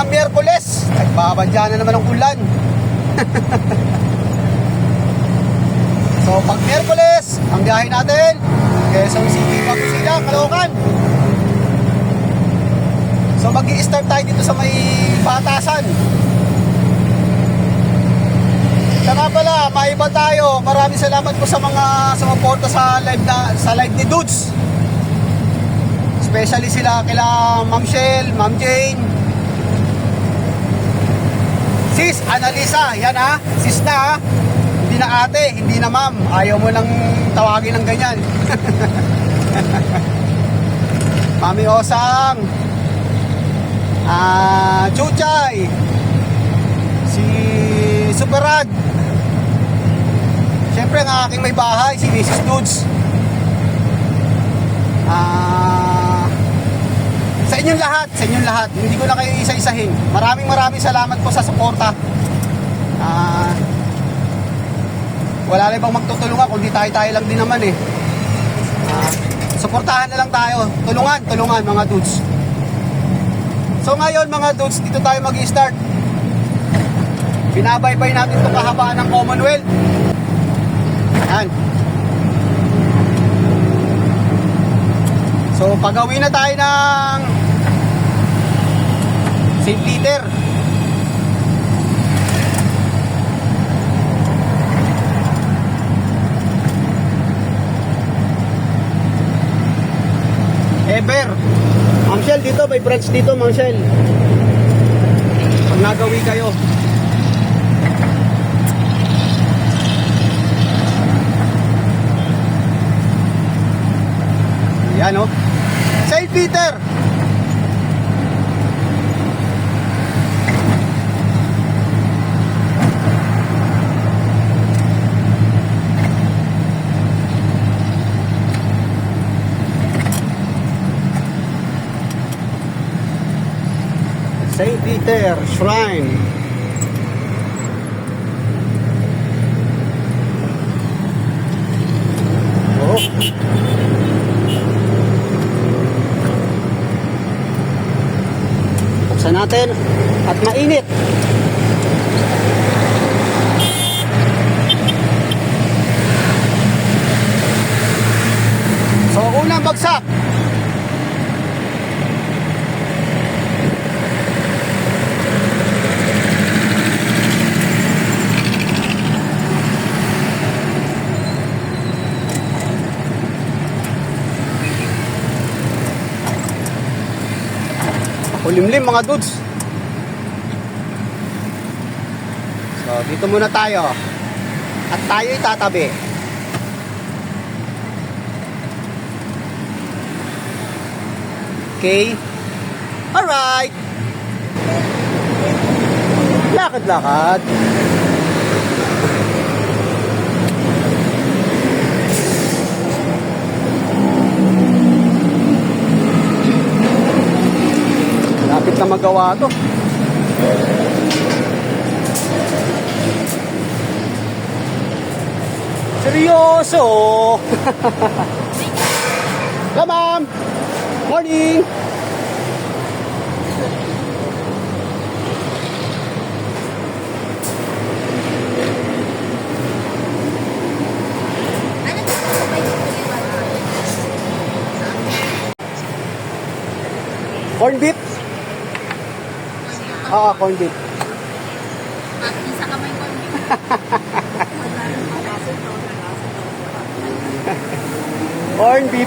ng Miyerkules, nagbabadya na naman ang ulan. So pag Miyerkules, ang biyahe natin Quezon City, Pagusina, Caloocan. So mag-i-start tayo dito sa may Batasan. Saka pala, maiba tayo. Maraming salamat po sa mga sumuporta sa live ni Dudes. Especially sila kila Ma'am Shell, Ma'am Jane, Sis Annalisa, yan ha, sis na ha. Hindi na ate, hindi na ma'am. Ayaw mo nang tawagin ng ganyan. Mami Osang, Chuchay, si Superad, siyempre ang aking may bahay, si Mrs. Dudes. Sa inyong lahat, hindi ko na kayo isa-isahin. Maraming salamat po sa suporta. Wala na ibang magtutulungan kundi tayo lang din naman eh. Suportahan na lang tayo. Tulungan mga dudes. So ngayon mga dudes, dito tayo mag-i-start. Binabaybay natin itong kahabaan ng Commonwealth. Yan. So pag-uwi na tayo ng St. Peter, Ever. Ma'am Shell, dito may branch dito, Ma'am Shell. Pag nagawi kayo. Yan o. St. Peter. St. Peter Shrine. Oh. Buksan natin at mainit. So unang bagsak. Kulimlim mga dudes. So dito muna tayo. At tayo'y tatabi. Okay. Alright. Lakad-lakad. Lapit na magawa to. Seryoso. Hello ma'am. Morning. Corn beef? Oo, corn beef. Isa ka may corn beef. Corn beef.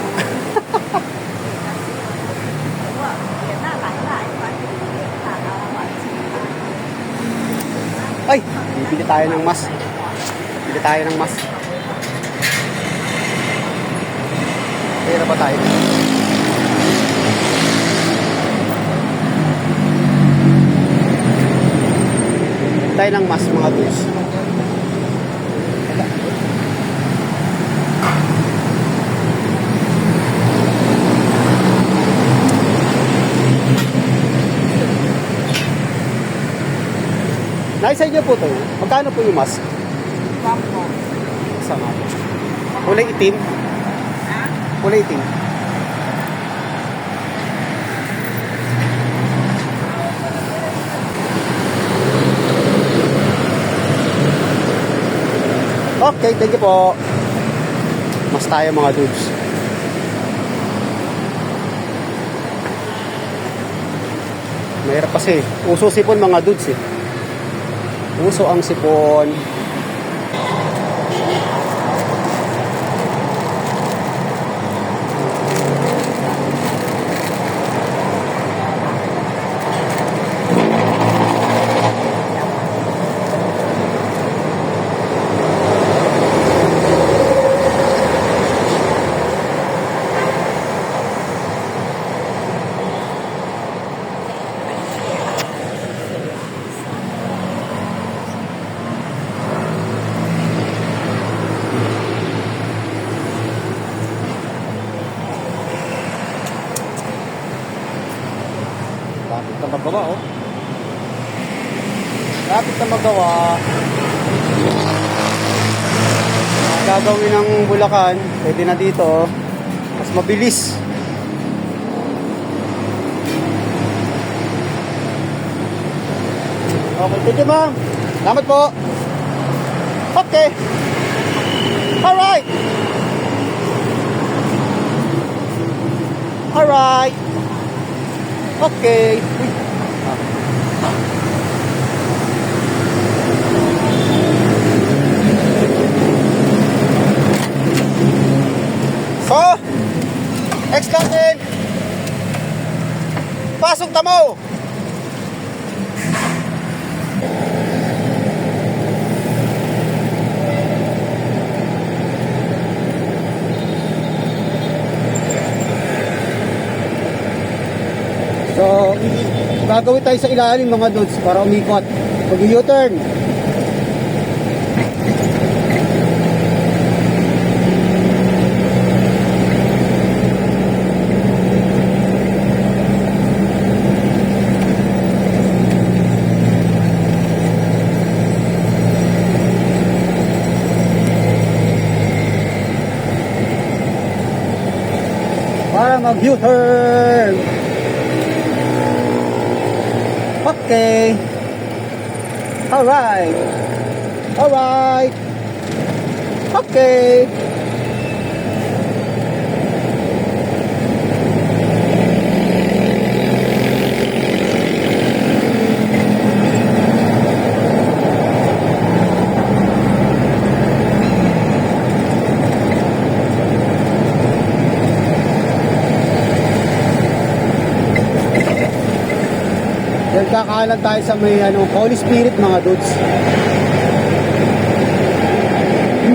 Ay, bibili tayo ng mas. Bibili tayo ng mas. Pera ba tayo? Tayo ng mas mga dudes. Naisa niyo po ito. Magkano po yung mas? Isa nga po. Kulay itim? Kulay itim. Okay, thank you po. Mas tayo mga dudes. Mahirap kasi. Uso sipon mga dudes eh. Uso ang sipon. Lapit na magawa, oh. Lapit na magawa. Gagawin ng Bulacan, pwede na dito, oh. Mas mabilis. Okay, thank you, ma'am. Salamat po. Okay. Alright. Alright. Okay. So, next natin. Pasok tamo. So, gagawin tayo sa ilalim mga dudes para umikot. Mag-U-turn. Para mag-U-turn. Okay. Alright. Alright. Okay. Yan, kakanan tayo sa may Holy Spirit mga dudes.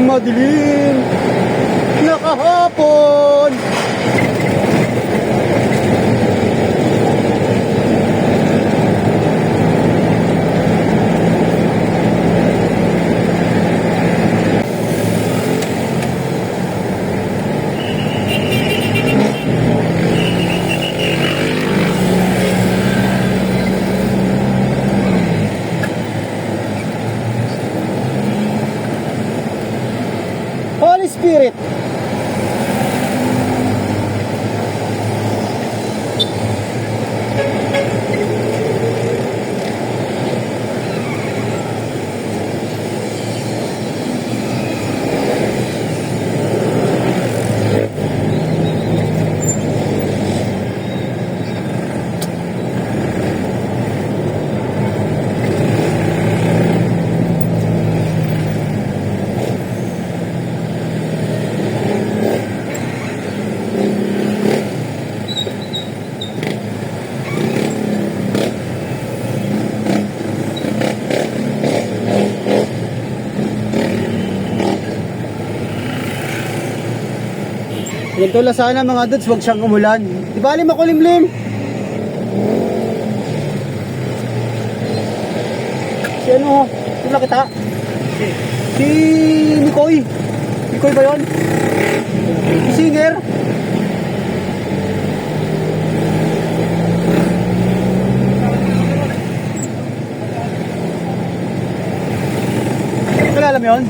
Madilim na kahapon. Holy Spirit. Ganito lang sana mga dudes, huwag siyang umulan. Di bali makulimlim. Si ano, sino nakita? Si Mikoy. Mikoy ba yun? Si singer. Kilala mo yun?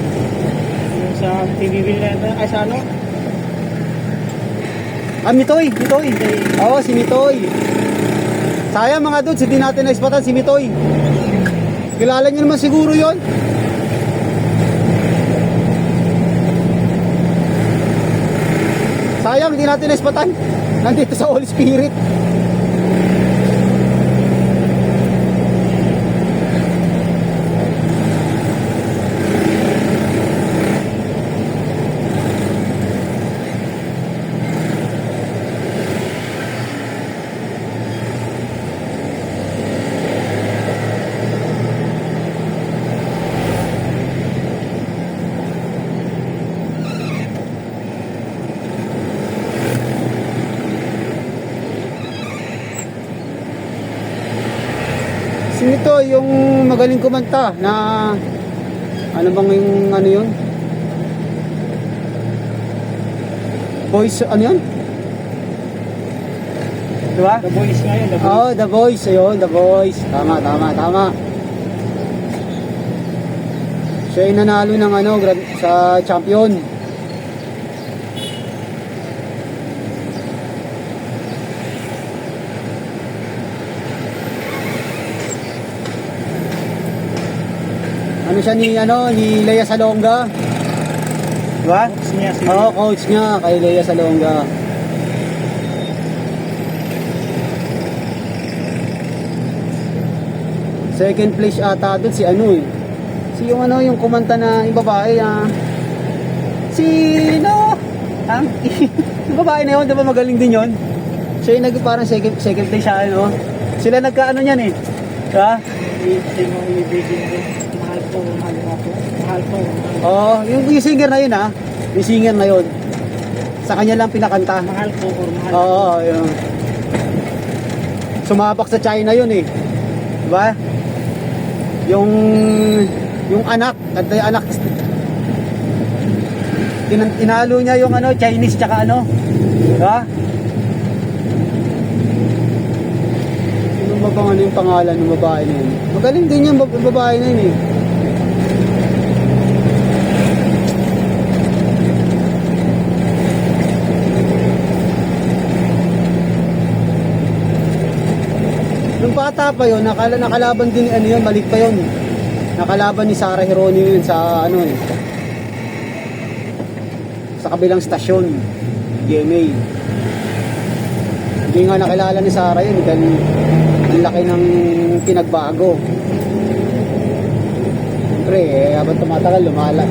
Sa TVB na ay sa ano? Ah, Mitoy. Oo, si Mitoy. Sayang mga dudes, hindi natin na-expatan si Mitoy. Kilala niyo naman siguro yon. Sayang, hindi natin naispatan. Nandito sa Holy Spirit. Sino to yung magaling kumanta na ano bang yung ano yun? Voice, ano yun? Diba? The Voice nga yun, The Voice. Oh, The Voice, ayun, The Voice. Tama, tama, tama. Siya yung nanalo ng ano, sa champion. Ano siya ni Lea Salonga? Diba? Coach niya, si Oo, coach niya kay Lea Salonga. Second place ata doon si ano eh. Si yung ano, yung kumanta na yung babae na sino? Yung babae na yun, diba magaling din yun? Siya yung parang second place siya, ano? Sila nagkaano niyan eh. Diba? Sino yung ibigin ko. Mahal ko, mahal ko. Mahal ko. Oo, yung singer na yun ha. Yung singer na yun. Sa kanya lang pinakanta. Mahal ko or mahal ko. Oo, yun. Sumapak sa China yun eh. Diba? Yung anak, kanta yung anak. Inalo niya yung ano, Chinese tsaka ano. Diba? Ano ba bang ano yung pangalan ng babae na yun? Magaling din yung babae na yun eh. Nung bata pa yun, nakalaban din ano yun, maliit pa yun. Nakalaban ni Sarah Geronimo yun sa ano eh. Sa kabilang stasyon, GMA. Hindi nga nakilala ni Sarah yun dahil ang laki ng pinagbago. Siyempre, habang tumatagal, lumala.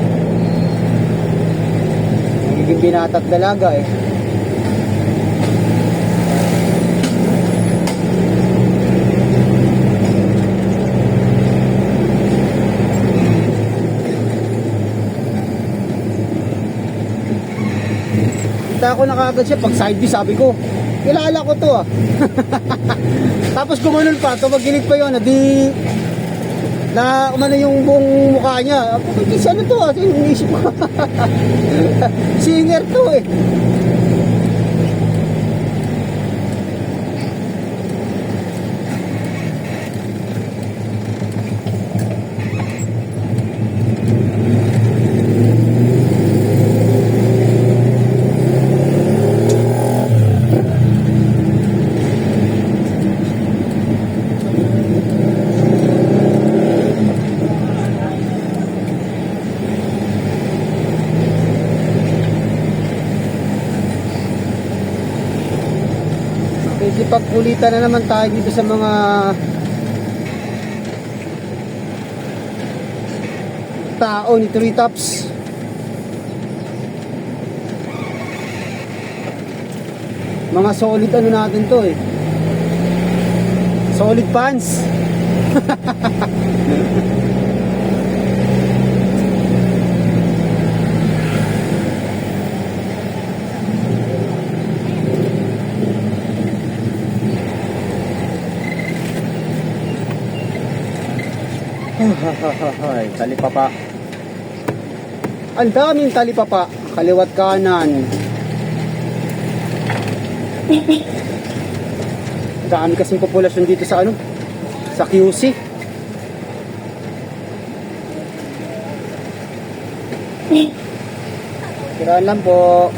Nagiging binata at dalaga eh. Kita ako na kagad siya pag side view, sabi ko kilala ko to ah. Tapos gumanon pa, tumagilid pa yun, na umano yung buong mukha niya. Ano to ah, yung isip ko. Singer to eh. Pagkulitan na naman tayo dito sa mga tao ni Three Tops. Mga solid ano natin to eh. Solid fans. Talipapa. Ang daming talipapa, kaliwat kanan. Dami kasing populasyon dito sa ano? Sa QC. Kiraan lang po.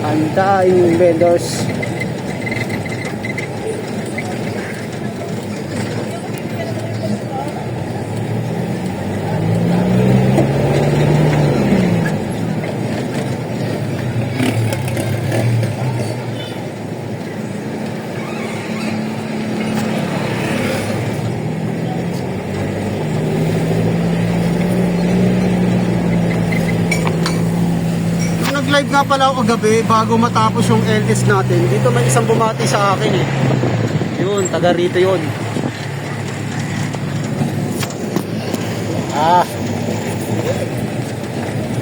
Ang daming vendors. nga pala ako kagabi bago matapos yung LS natin. Dito may isang bumati sa akin eh. Yun, taga rito yun.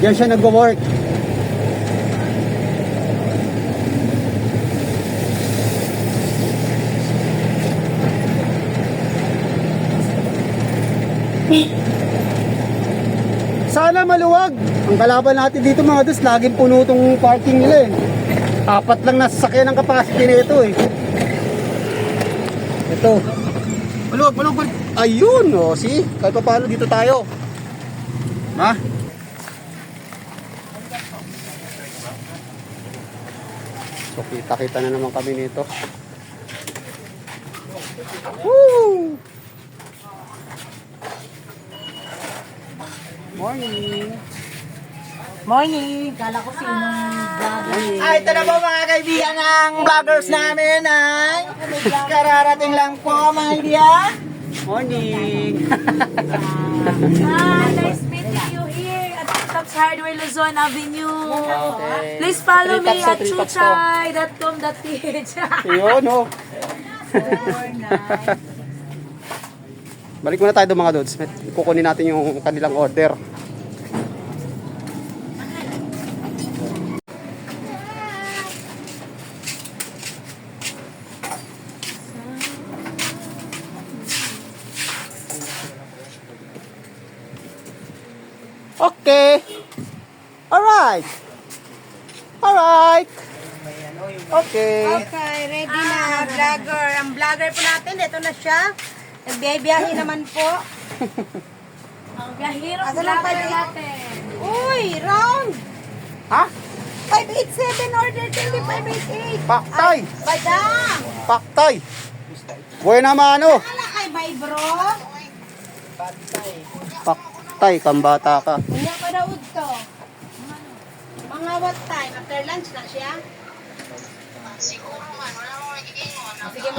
Diyan siya nagwo-work. Sana maluwag. Ang kalaban natin dito mga dos, laging puno tong parking nila eh. 4 lang nasasakyan ng capacity nito eh. Ito. Maluwag, maluwag. Ayun, oh, see? Kahit pa paano dito tayo. Ha? So, kita-kita na naman kami nito. Woo! Morning! Morning! Kala ko sinong vlogger. Ay, ito na po mga kaibigan ng vloggers namin ay kararating lang po mga kaibigan. Morning! Hi, nice meeting you here at Tops Hardware Luzon Avenue. Please follow me at chuchay.com.ph. Yun, oh. Balik muna tayo doon mga dudes. Kukunin natin yung kanilang order. Okay. Alright. Alright. Okay. Okay, ready na, vlogger. Ang vlogger po natin, ito na siya. Nagbiyahe naman po. Ang gahirap Asa lang vlogger pala? natin. Uy, round! Ha? 587 order, 588. Paktay. Badang! Paktay. Buena mano. Ala kay bay bro. Paktay, kambata ka. Unya pa daw to. Mga what time? After lunch na siya? Sige,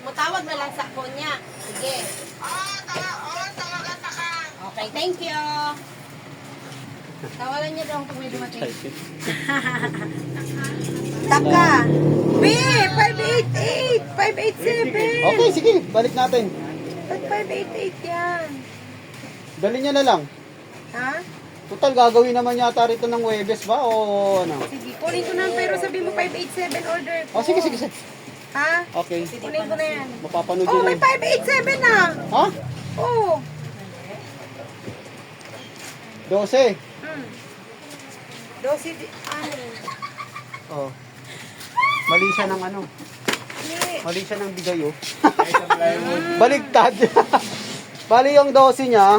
mutawag na lang sa phone niya. Sige. Okay, thank you. Tawagan niya daw kung may dumating. Taka! B! 588! 587! Okay, sige. Balik natin. Ba't 588 yan? Dali niya na lang. Ha? Total, gagawin naman yata rito ng Webes ba? O ano? Sige, kunin ko na pero sabi mo 587 order ko. Oh, sige, sige, sige. Ha? Okay. Kunin ko na yan. Mapapanood Oh, yun may eh. 587 na! Ha? Oh! 12. Hmm. 12 ano? Oh. Mali siya ng ano. Hindi. Mali siya ng bigay oh. Baligtad. Bali yung 12 niya,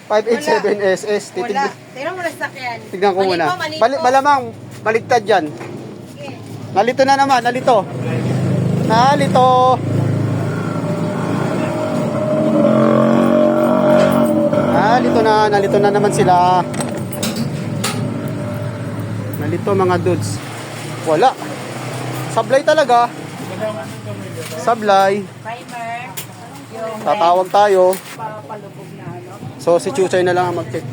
587 SS. Wala. Tira mo na sakyan. Tignan ko muna. Mali po. Malamang, baligtad yan. Sige. Nalito na naman, nalito. Nalito. Nalito na naman sila. Nalito mga dudes. Wala. Sablay talaga. Sablay. Primer. Yung Tatawag tayo. papalubog na ano. So si Chuchay na lang ang mag-check.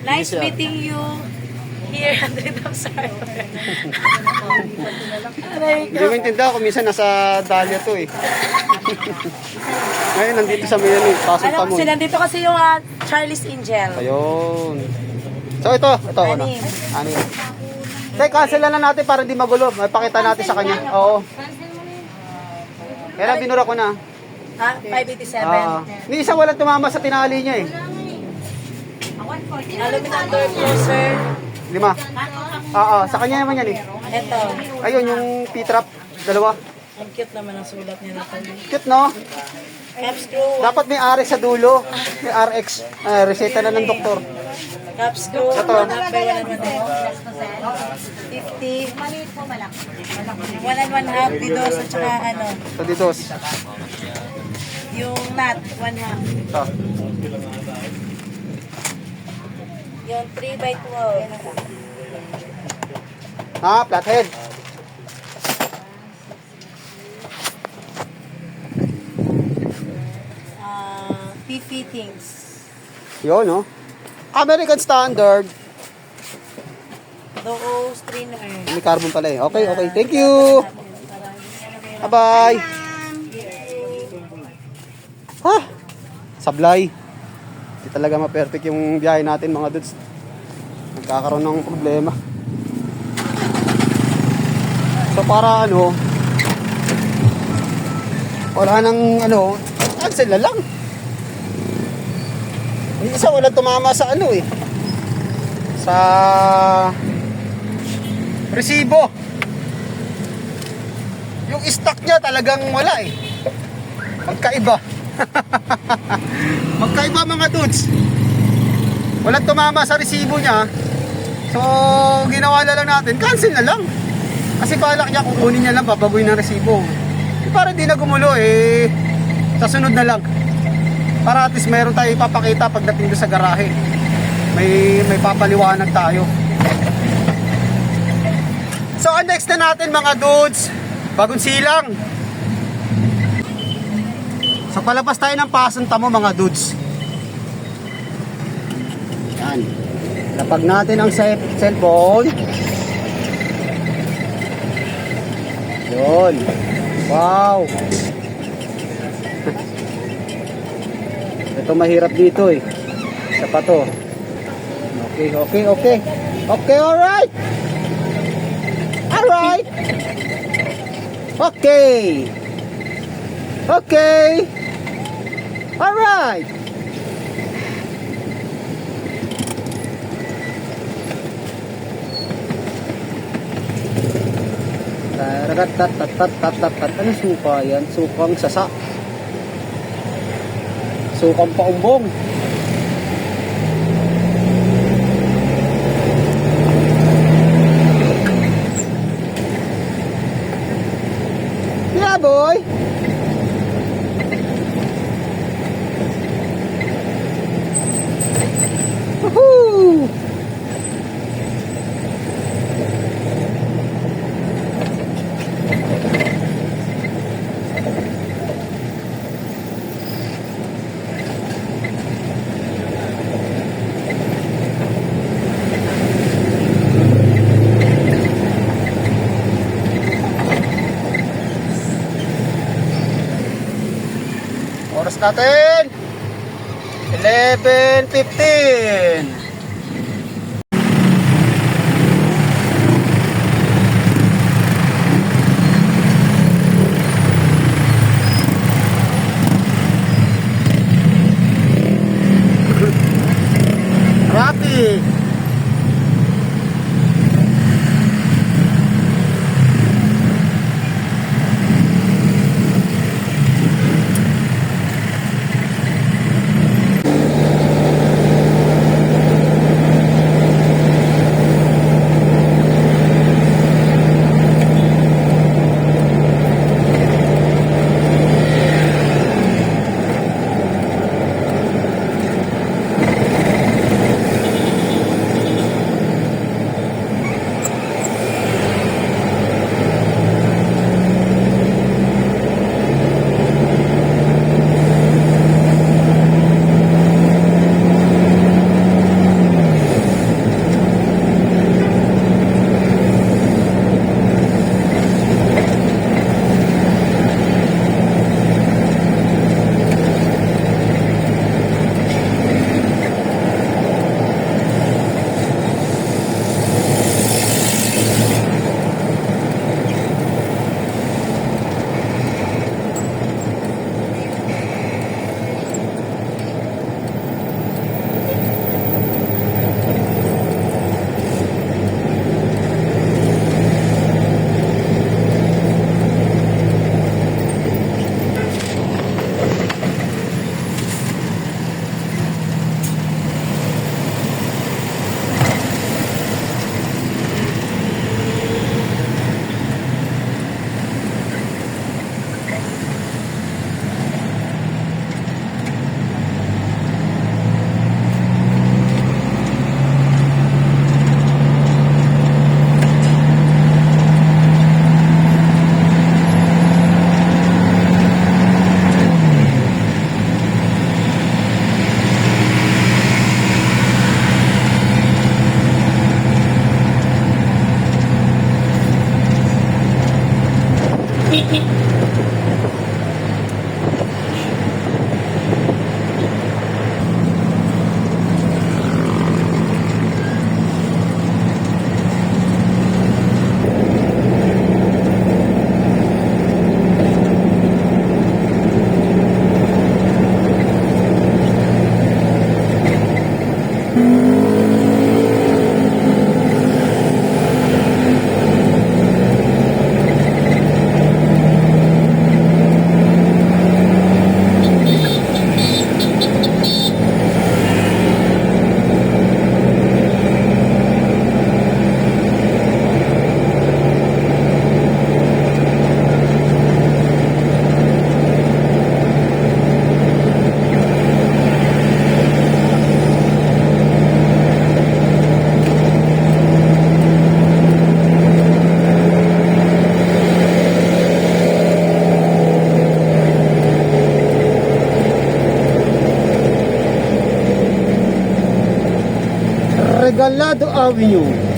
Nice siya. meeting you here at the Tops Hardware. Hindi ko intindihan kung minsan nasa Dahlia to eh. Ngayon nandito sa Mayan eh. Pasok Alam mo. ko sila, dito kasi yung Charlie's Angel. Ayun. So ito ano? Anim. Anim. Tay, cancel na natin para hindi magulo. May pakita natin sa kanya. Oo. Kaya binura ko na. Ha? 587. Ni isa walang tumama sa tinali niya eh. Aluminum door closer. 5. Sa kanya naman yan eh. Ito. Ayun yung P-trap. 2. Ang cute naman ang sulat niya na pag Cute no? cap screw. Dapat may RX sa dulo. May RX. Reseta na ng doktor. Cap screw. Ito. Not by 1 and 1 half. 50. 1 and 1 half. Didos at saka ano. Sa ditos. Yung nut. 1 half. Ito. Yung 3 by 12. Flathead. P fittings. Yun no? American Standard. Oo, strainer. May carbon pala eh. Okay, okay. Thank you. Bye-bye. Ha? Sablay. Hindi talaga ma-perfect yung biyahe natin mga dudes. Nagkakaroon ng problema. So para ano, wala nang ano, cancel na lang. Yung isa walang tumama sa ano eh. Sa resibo. Yung stock niya talagang wala eh. Magkaiba. Magkaiba mga dudes. Walang tumama sa resibo niya. So ginawa na lang natin, cancel na lang. Kasi balak niya kukunin niya lang, papabuin ng resibo. Para di na gumulo eh. Sa sunod na lang. Para at least mayroon tayo ipapakita pagdating doon sa garahe. May papaliwanag tayo. So ang next na natin mga dudes, bagong silang. So palabas tayo ng Pasong Tamo mga dudes. Yan. Lapag natin ang cellphone. Yun. Wow. Ito mahirap dito eh. Sa pato. Okay, okay, okay. Okay, alright. Alright. Okay. Okay. Alright. Ano suka yan? Sukang sasa. Sukang paumbong. Yeah, boy. Woohoo! Oras natin 11:15. Rappi. Regalado Avenue.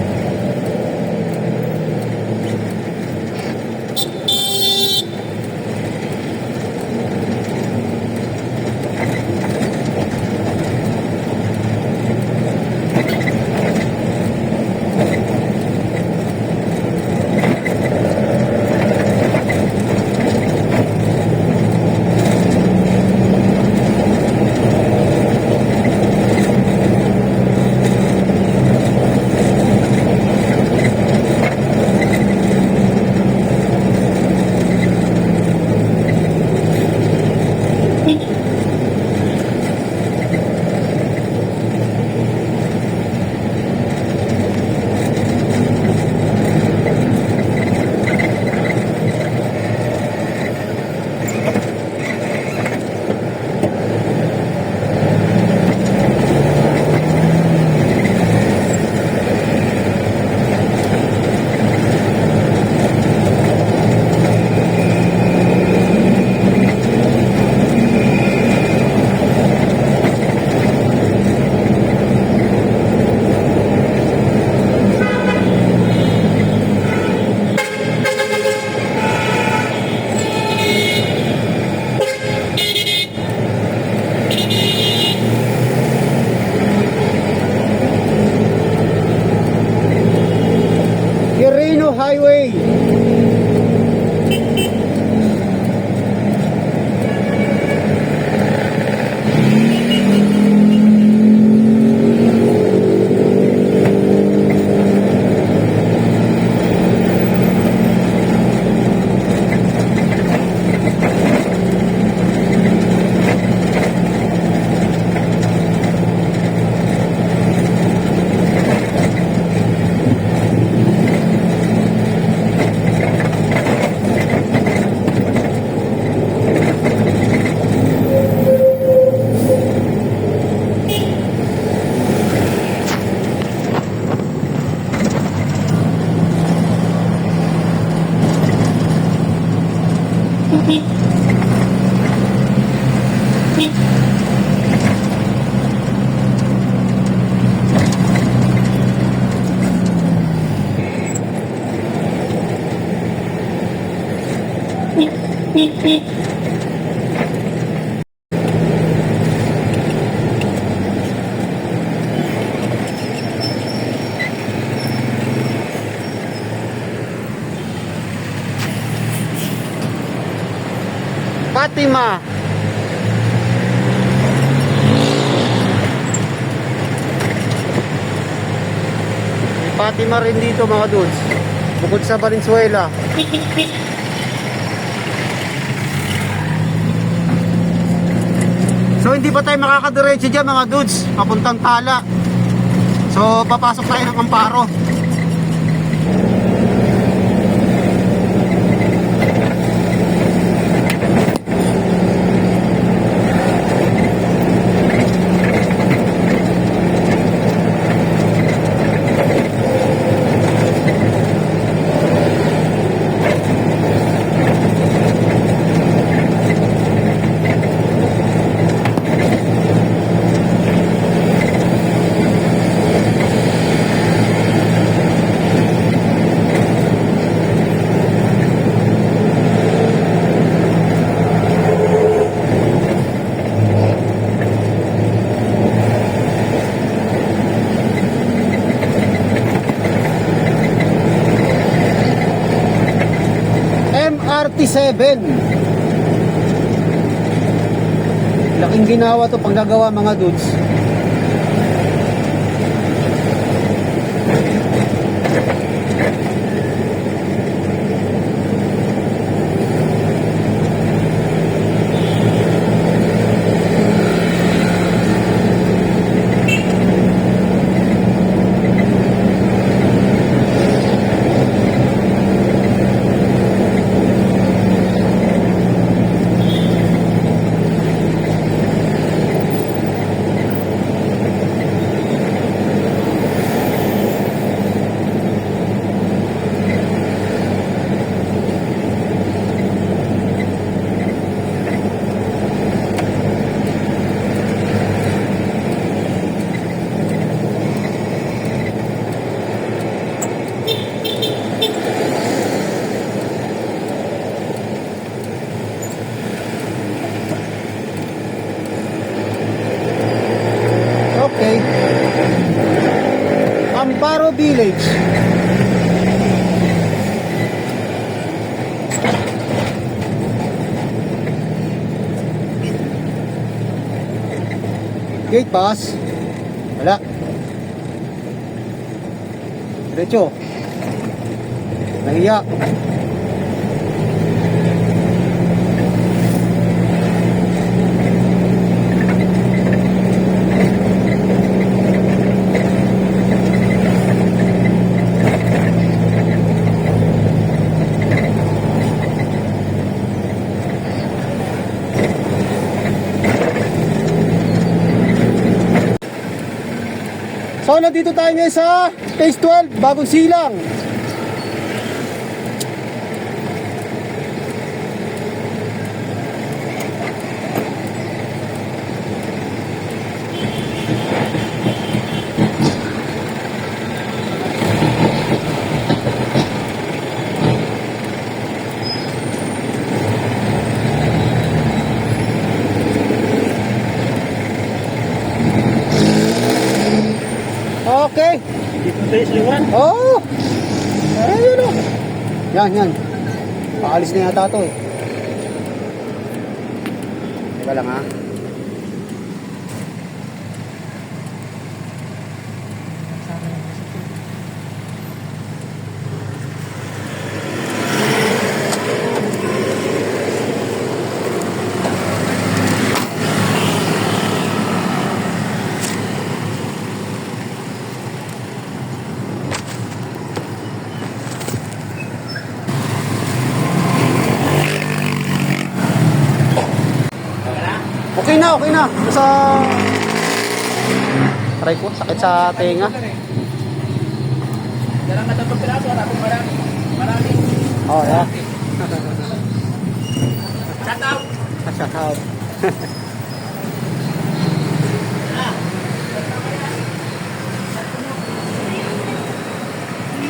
Quirino Highway. Fatima. May Fatima rin dito mga dudes. Bukod sa Valenzuela. So hindi pa tayo makakadiretso dyan mga dudes, papuntang Tala. So papasok tayo ng Amparo. 27. Laking ginawa to pag nagawa mga dudes. Okay. Amparo Village. Gate pass. Wala. Diretso. Nahiya. So, nandito tayo ngayon sa Phase 12, Bagong Silang. Okay. Oo. Ayun o. Yan. Paalis na yata ito eh. Teka lang ha. Okay na. Sa try ko, sakit sa tenga. Dalang ka tapos piraso, marami. Oh, yeah. Shout out! Shout out.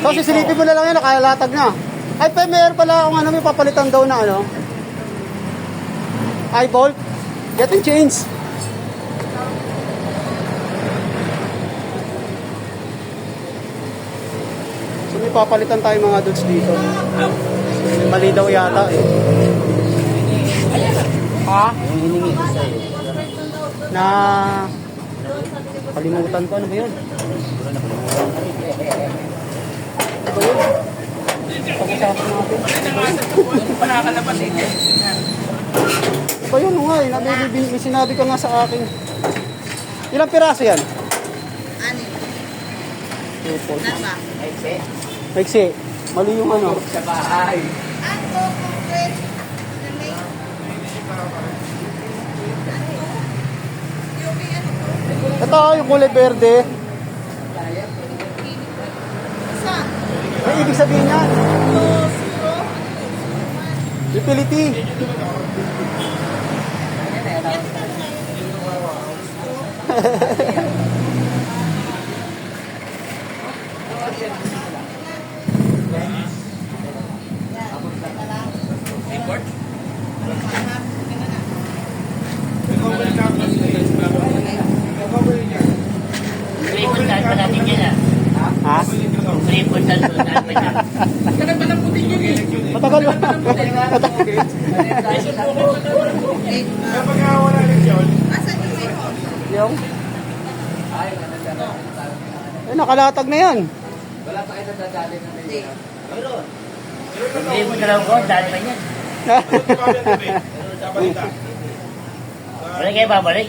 So, sisilipin mo na lang yan, nakalatag na. Ay, mayroon pala akong may papalitan daw na eye bolt. Get and change. So may papalitan tayo mga dudes dito. Mali daw yata eh. Ha? Na kalimutan ko, ano ba yun? Ito yun. Pag-usapan natin. Panakalabas eh. So yun nga eh, may sinabi ka nga sa akin. Ilang piraso yan? Anin? Two. Nasa? Maiksi. Mali yung Sa bahay. Ano? Ito yung kulay berde. Saan? May ibig sabihin yan. Utility. Free puntan pa natin yan ah. Ha? Free puntan doon Matagal ba? Yung? Nakalatag na yan. Hindi mo dalaw ko, dahil pa niyan. Wala kayo babalik.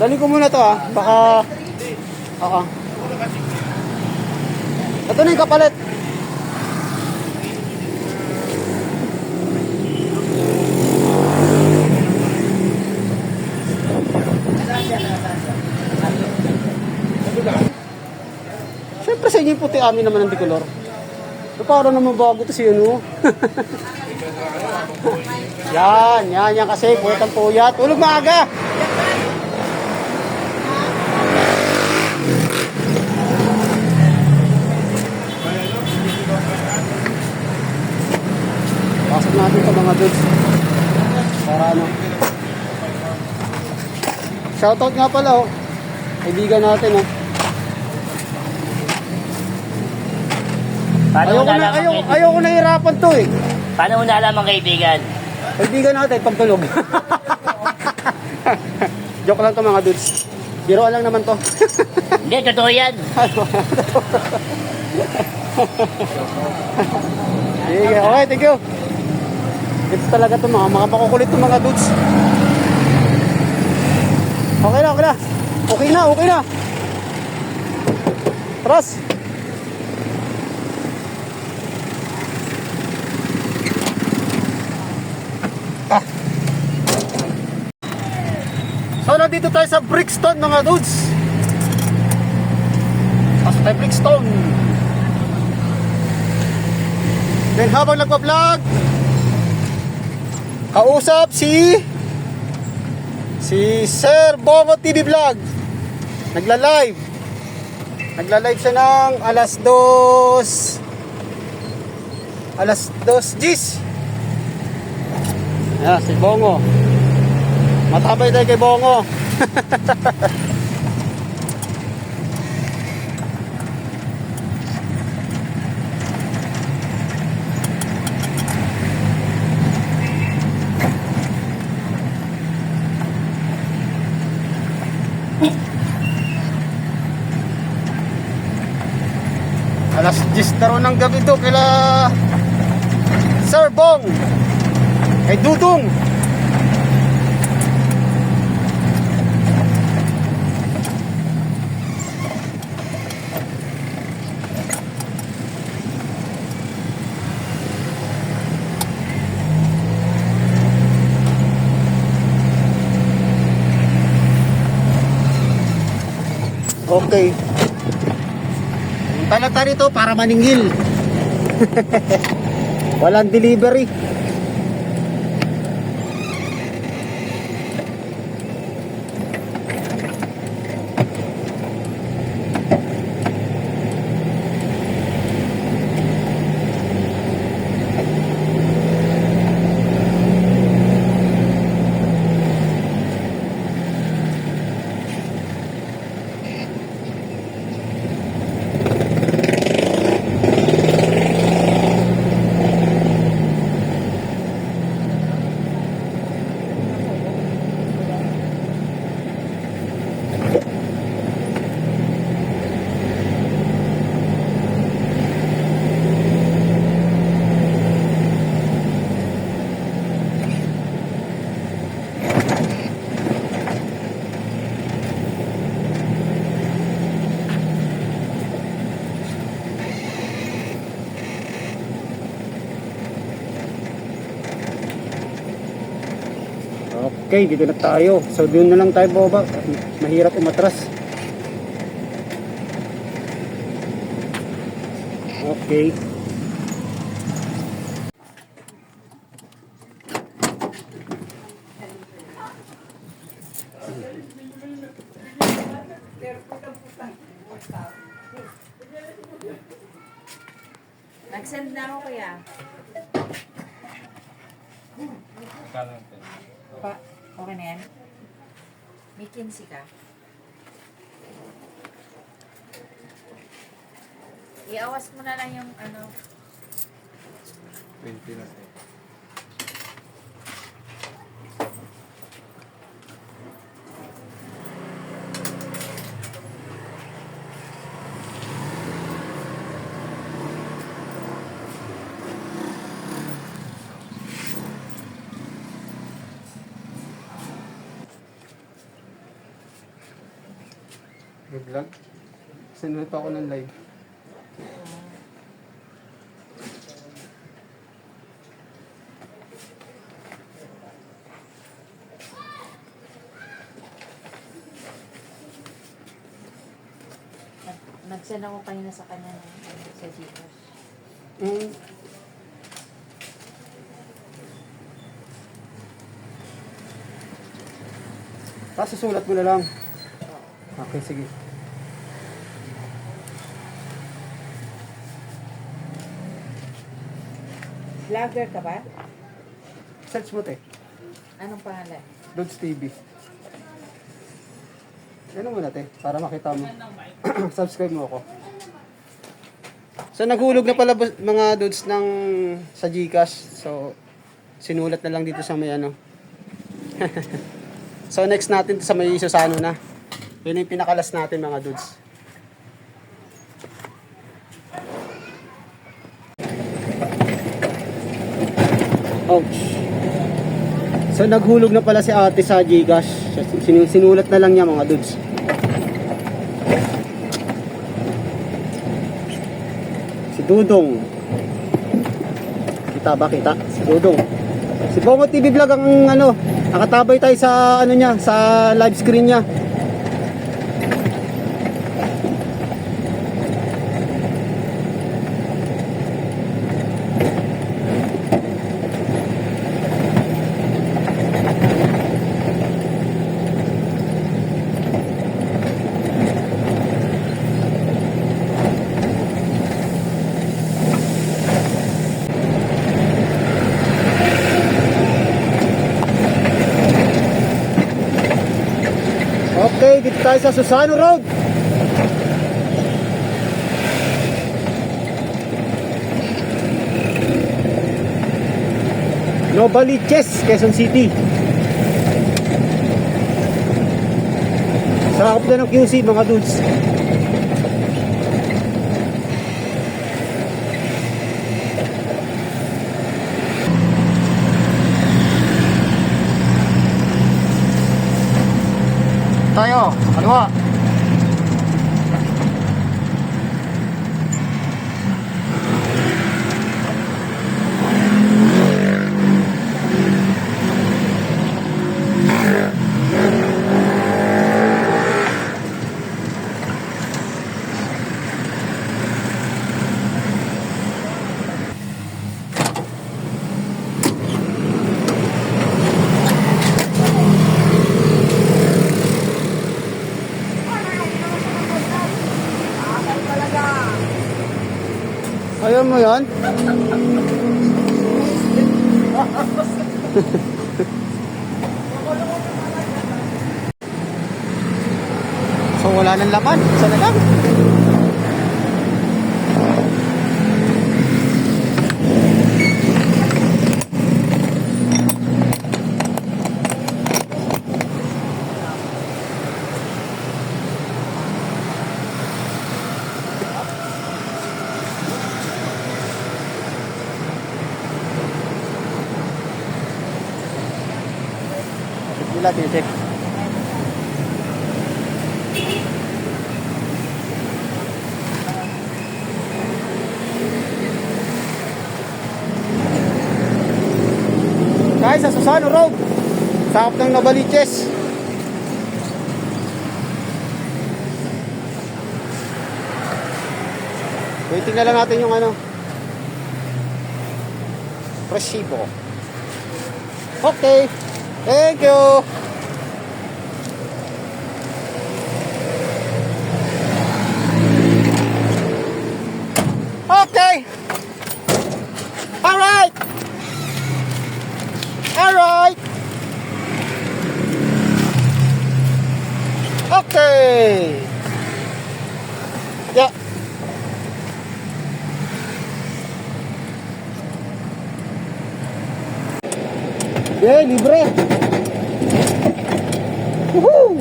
Dali ko muna to baka... Oo. Ito na yung kapalit. Siyempre sa inyo yung puti, amin naman ang dikolor. So, para naman bago to si ano. yan kasi, putang puyat. Tulog maaga! Pasok natin ito mga dudes. Para ano. Shoutout nga pala kaibigan natin Ayoko na hirapan to Paano mo nalaman kaibigan? Kaibigan natin, pagtulog. Joke lang to mga dudes. Biroan lang naman to. Hindi, totoo yan. Sige, okay, thank you. Ito talaga to mga makukulit to mga dudes. Okay na. Okay na. Tras. So, nandito tayo sa Brixton mga dudes. Pasok tayo Brixton. Then habang nagpa-vlog, kausap si Sir Bongo TV Vlog. Nagla-live siya ng alas 2:10. Ayan, si Bongo. Matabay tayo kay Bongo. Alas 10 na rin ng gabi to kila Sir Bong kay Dudong. Okay. Punta tayo rito para maningil. Walang delivery. Okay, dito na tayo. So, doon na lang tayo baba. Mahirap umatras. Okay. Nag-send na ako kaya. Okay Okay na yan? May 15 ka? Iawas mo na lang yung ano. 20 na. Vlog? Sinulit pa ako ng live. Nag-send ako kanina sa kanya sa Gcash. Mm. Susulat mo na lang. Okay, sige. Vlogger ka ba? Search mo, te. Anong pangalan? Lods TV. Ano mo na, te? Para makita mo. Subscribe mo ako. So, naghulog na pala mga dudes ng sa Gcash. So, sinulat na lang dito sa may ano. So, next natin sa may Susano na. Yun yung pinakalas natin mga dudes. Ouch. So, naghulog na pala si ate sa Gcash. Sinulat na lang niya mga dudes. Si Dudong. Kita ba? Kita? Si Dudong. Si Bongo TV Vlog ang ano, nakatabay tayo sa ano niya, sa live screen niya. Okay, dito tayo sa Susano Road. Novaliches, Quezon City. Sakop na ng QC mga dudes. Tayo, kaliwa. Ayaw mo yan? So wala nang laman. Sana lang. Wala, tinisip. Guys, sa Susano Road, sakop ng Novaliches. Waiting na lang natin yung ano, resibo. Okay, thank you. Okay. All right. Okay. Yeah. Yeah, libre. Woohoo!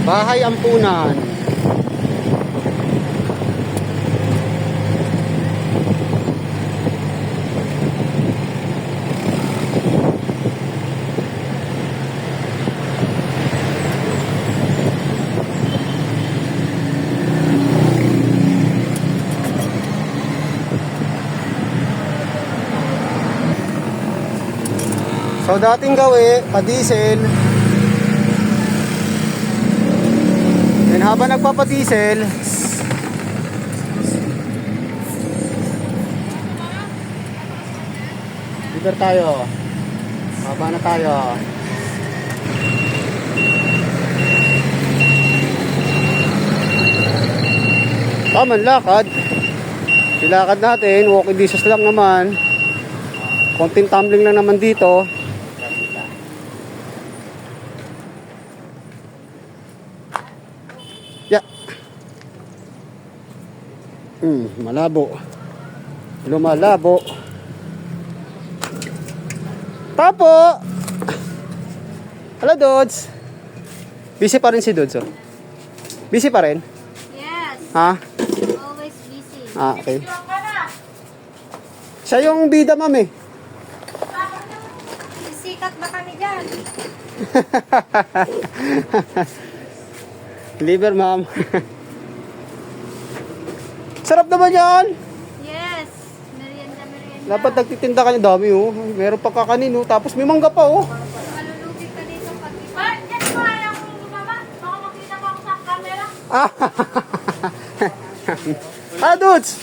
Bahay Ampunan. So dating gawi, pa-diesel. And habang nagpapadiesel, liber tayo. Baba na tayo. Taman lakad. Ilakad natin, walking distance lang naman. Konting tumbling lang naman dito. Yeah. Malabo. Lumalabo. Tapo. Hello, Dods. Busy pa rin si Dods, oh. Busy pa rin? Yes, Ha? always busy. Ah, okay. Siya yung bida, ma'am, eh. Sikat ba kami dyan? Liver, ma'am. Sarap naman yan. Yes, merienda. Dapat nagtitinda ka niya. Dami, oh. Meron pa kakanin, oh. Tapos may mangga pa, oh. Malulugi ka dito pag yan ko ayaw kong bumaba. Baka makita ko ako sa camera. Ah, ah, Dudes.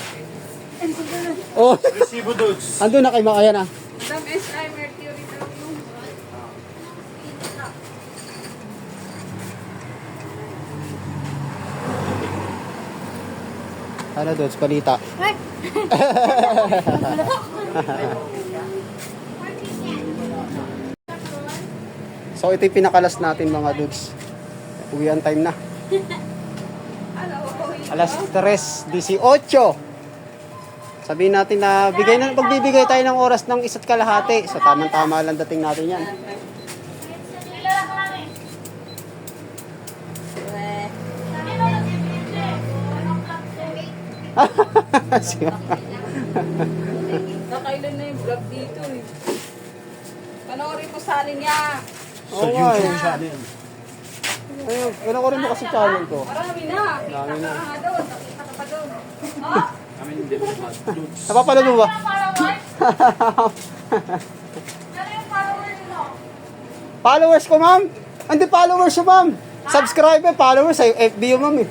Oh. Resibo Dudes. Andun na kay Makaya na. Dam SI Mercury daw yung Ano, Dudes? Palita. So, ito yung pinakalas natin, mga Dudes. Uwian time na. Alas 3:18. Sabihin natin na magbibigay tayo ng oras ng 1.5. So, tamang-tama lang dating natin yan. Nakailan na yung vlog dito eh. Panoorin mo sa alin niya. Oo nga eh. Ayun, ano ko rin mo kasi channel ko. Marami na. Marami na. Nakaka doon. Nakita ka pa doon. Napapanood mo ba? Followers ko, ma'am. Hindi followers ko, ma'am. Subscriber, followers. Ay, FB yung ma'am eh.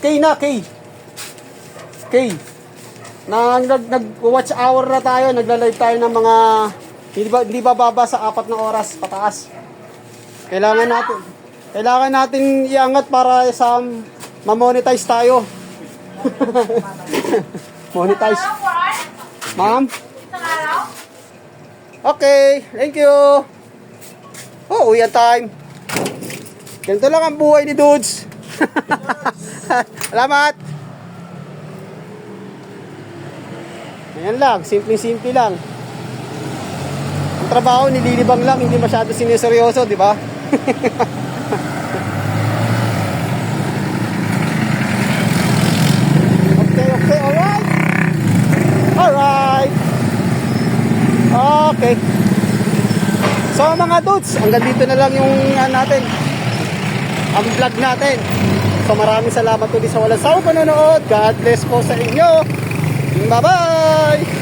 K na, K. K. Nag-watch hour na tayo. Nagla-live tayo ng mga hindi ba baba sa 4 na oras pataas. Kailangan natin iangat para sa ma-monetize tayo. Monetize. Ma'am? Okay, thank you. Oh, uyan time. Ganito lang ang buhay ni Dudes. Salamat. Ayan lang, simple-simple lang. Ang trabaho, nililibang lang, hindi masyado sineseryoso, di ba? Okay, alright. Alright. Okay. So mga dudes, hanggang dito na lang yung natin. Ang vlog natin. So So maraming salamat ulit sa walang sawang panonood. God bless po sa inyo. Bye-bye!